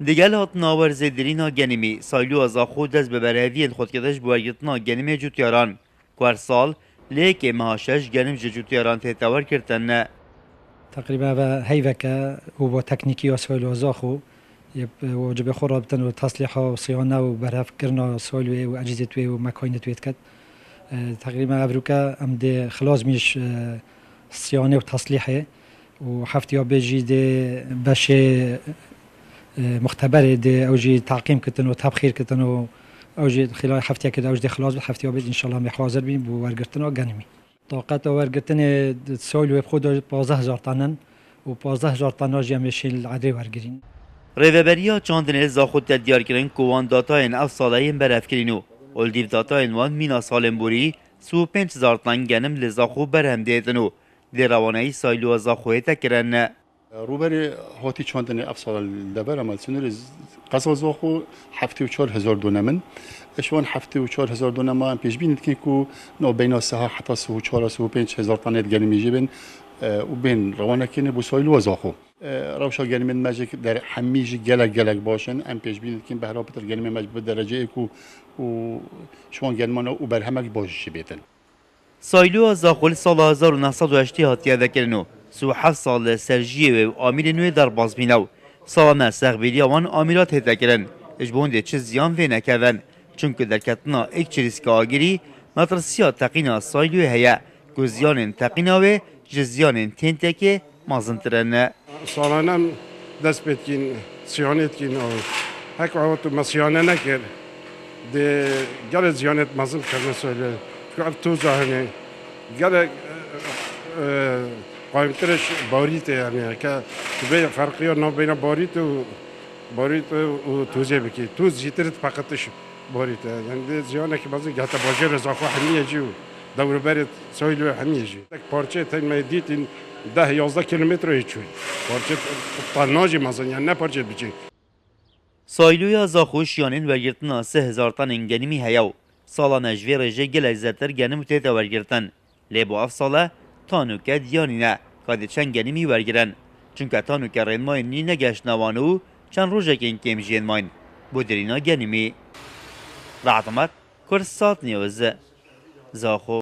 دیگل هات ناورز درینا گنیمی سایلو از خود دست به برهوی خود کدش بوارگرتنا گنیمی جوتیاران کوار سال لیک مهاشش گنیم جوتیاران تهتور کرتن نه تقريبا هيفكا هو تكنيكي وسويل وزاخو وجب خرابتن وتصليحه وصيانه وبرها فكرنا سويل واجهزه ومكاينه ويتكت تقريبا افروكا ام دي خلاص مش صيانه وتصليحه وحفتي بيجي دي باش مختبر دي اوجي تعقيم كتن وتبخير كتن اوجي خلال حفتي كده اوجي خلاص حفتي بيجي ان شاء الله محاضر بين بورقتنا وغنمي طاقت ورگرتن سویل و خود 15000 تنن و 15000 تن جمع میشین عدی ورگرین. ریوبریا چاندن زاخود تدیار کردن کوان داتاین اف سالای برف کردنو. اولدیو داتاین وان مینا سالم بوری 5000 تن گنم لزاخو برهم دیدنو. دیروانایی سایلو زاخوی تکرن. روبری هاتی چاندن اف سال دبر عمل سنر قصد زاخو 74000 دونمن. اشوان 74000 دونم هم پیش بینید که کو نو بین سه حتی 34 35 تن گنی میجبن و بین روانه کنه بوسایلو زاخو روشا گنی من ماجک در همیشه گلک باشن هم پیش بینید که به رابطه گنی من ماجک به درجه کو و شوان گنی من او برهمک باشی بیتن سایلو زاخول سال 1980 هاتیه دکرنو. سو 7 سال سرجیه و آمیر نوی در بازبینو. سالانه سغبیلی وان آمیرات هدکرن. اجبونده چه زیان و نکردن. چونکه در کتنا ایک چریسک آگیری مطرسیا تقینا سایلوی هیا گزیان تقینا و جزیان تینتک مازنترن سالانه دست بتکین سیانت کین و هک وقت مسیانه نکرد ده گر زیانت مازن کردن سایلوی که تو زاهنه گر قایمترش باریته یعنی که به فرقی ها نبین باریت و توزیع بکی توز جیترت فقطش باریته یعنی زیانه که بعضی حتی باجر زاخو همیه جیو دور برد سایلو همیه جی یک پارچه تین میدید این 10-11 کیلومتر ایچوی پارچه تناجی مثلا یعنی نه پارچه بچی سایلوی زاخو شیانین ورگرتنا 3000 تن انگنیمی هیاو سالانه جوی رجه گل زدتر گنم تیتا ورگرتن لیبو اف ساله تانوکه دیانی نه که چند گنیمی ورگرن چونکه تانوکه رنمای نی نگشت نوانو چند روژه که این کم جین ماین بودرینا گنیمی رعتمت کرسات نیوز زاخو